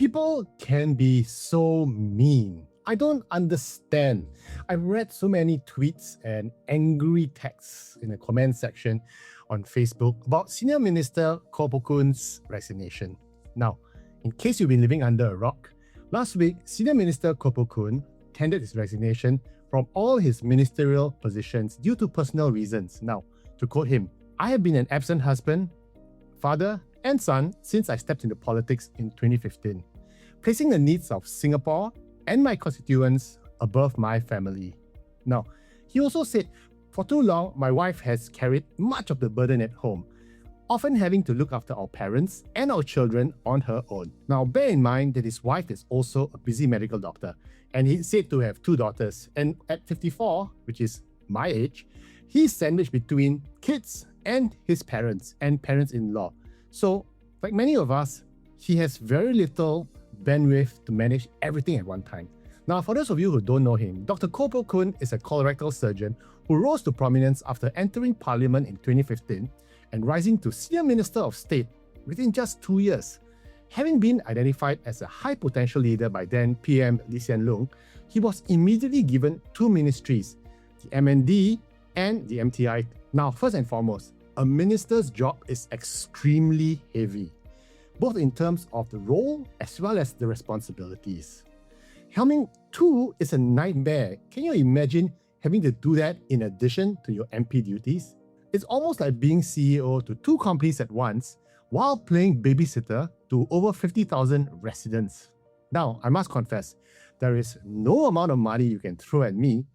People can be so mean. I don't understand. I've read so many tweets and angry texts in the comment section on Facebook about Senior Minister Koh Poh Koon's resignation. Now, in case you've been living under a rock, last week, Senior Minister Koh Poh Koon tendered his resignation from all his ministerial positions due to personal reasons. Now, to quote him, "I have been an absent husband, father, and son since I stepped into politics in 2015, placing the needs of Singapore and my constituents above my family." Now, he also said, "For too long, my wife has carried much of the burden at home, often having to look after our parents and our children on her own." Now, bear in mind that his wife is also a busy medical doctor, and he's said to have 2 daughters. And at 54, which is my age, he's sandwiched between kids and his parents and parents-in-law. So, like many of us, he has very little bandwidth to manage everything at one time. Now, for those of you who don't know him, Dr Koh Poh Koon is a colorectal surgeon who rose to prominence after entering Parliament in 2015 and rising to Senior Minister of State within just 2 years. Having been identified as a high potential leader by then PM Lee Hsien Loong, he was immediately given 2 ministries, the MND and the MTI. Now, first and foremost, a minister's job is extremely heavy, both in terms of the role as well as the responsibilities. Helming 2 is a nightmare. Can you imagine having to do that in addition to your MP duties? It's almost like being CEO to 2 companies at once while playing babysitter to over 50,000 residents. Now, I must confess, there is no amount of money you can throw at me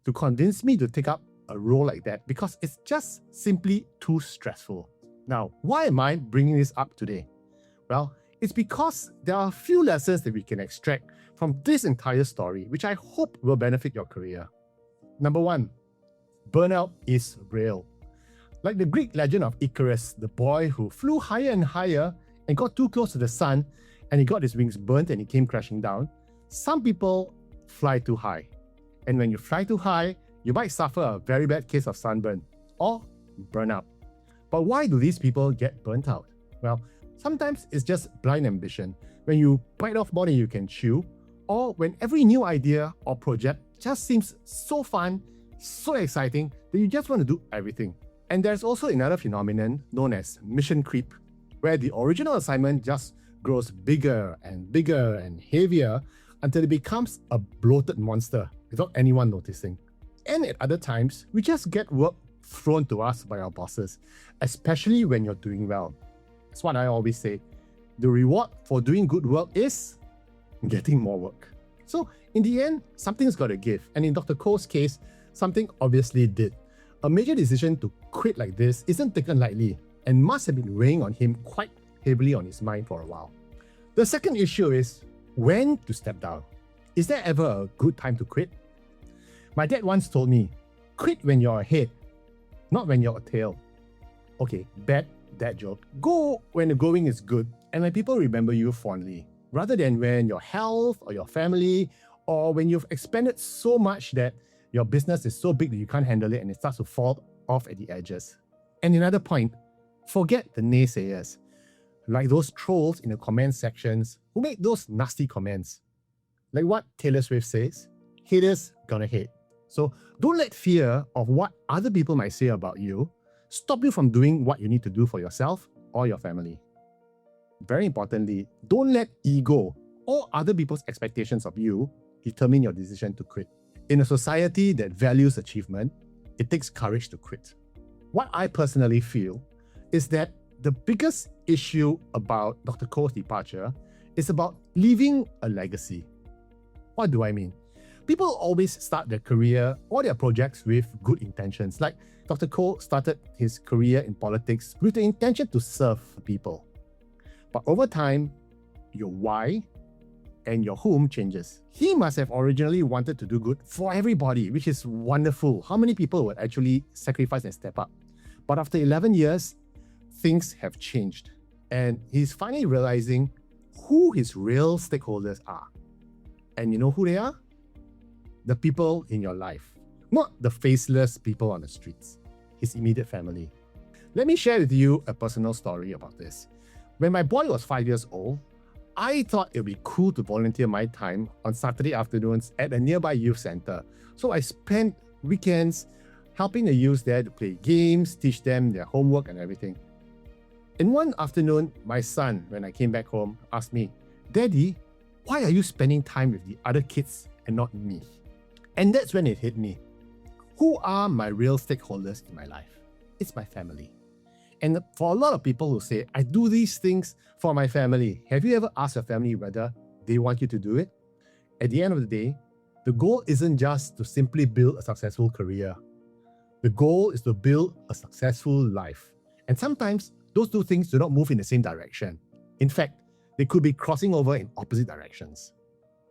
to convince me to take up a role like that because it's just simply too stressful. Now, why am I bringing this up today? Well, it's because there are a few lessons that we can extract from this entire story, which I hope will benefit your career. Number 1, burnout is real. Like the Greek legend of Icarus, the boy who flew higher and higher and got too close to the sun and he got his wings burnt and he came crashing down. Some people fly too high. And when you fly too high, you might suffer a very bad case of sunburn or burnout. But why do these people get burnt out? Well, sometimes it's just blind ambition, when you bite off more than you can chew, or when every new idea or project just seems so fun, so exciting, that you just want to do everything. And there's also another phenomenon known as mission creep, where the original assignment just grows bigger and heavier until it becomes a bloated monster without anyone noticing. And at other times, we just get work thrown to us by our bosses, especially when you're doing well. That's what I always say. The reward for doing good work is getting more work. So in the end, something's got to give. And in Dr. Koh's case, something obviously did. A major decision to quit like this isn't taken lightly and must have been weighing on him quite heavily on his mind for a while. The second issue is when to step down. Is there ever a good time to quit? My dad once told me, quit when you're ahead, not when you're a tail. Okay, bad dad joke. Go when the going is good and when people remember you fondly, rather than when your health or your family, or when you've expanded so much that your business is so big that you can't handle it and it starts to fall off at the edges. And another point, forget the naysayers, like those trolls in the comment sections who make those nasty comments. Like what Taylor Swift says, haters gonna hate. So don't let fear of what other people might say about you stop you from doing what you need to do for yourself or your family. Very importantly, don't let ego or other people's expectations of you determine your decision to quit. In a society that values achievement, it takes courage to quit. What I personally feel is that the biggest issue about Dr. Koh's departure is about leaving a legacy. What do I mean? People always start their career or their projects with good intentions. Like Dr. Koh started his career in politics with the intention to serve people. But over time, your why and your whom changes. He must have originally wanted to do good for everybody, which is wonderful. How many people would actually sacrifice and step up? But after 11 years, things have changed. And he's finally realizing who his real stakeholders are. And you know who they are? The people in your life, not the faceless people on the streets, his immediate family. Let me share with you a personal story about this. When my boy was 5 years old, I thought it would be cool to volunteer my time on Saturday afternoons at a nearby youth center. So I spent weekends helping the youths there to play games, teach them their homework and everything. And one afternoon, my son, when I came back home, asked me, "Daddy, why are you spending time with the other kids and not me?" And that's when it hit me. Who are my real stakeholders in my life? It's my family. And for a lot of people who say, "I do these things for my family," have you ever asked your family whether they want you to do it? At the end of the day, the goal isn't just to simply build a successful career. The goal is to build a successful life. And sometimes those two things do not move in the same direction. In fact, they could be crossing over in opposite directions.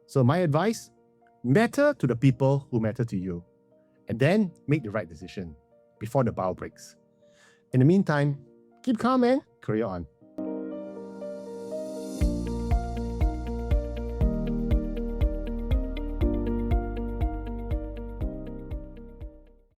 So my advice, matter to the people who matter to you, and then make the right decision before the bough breaks. In the meantime, keep calm and career on.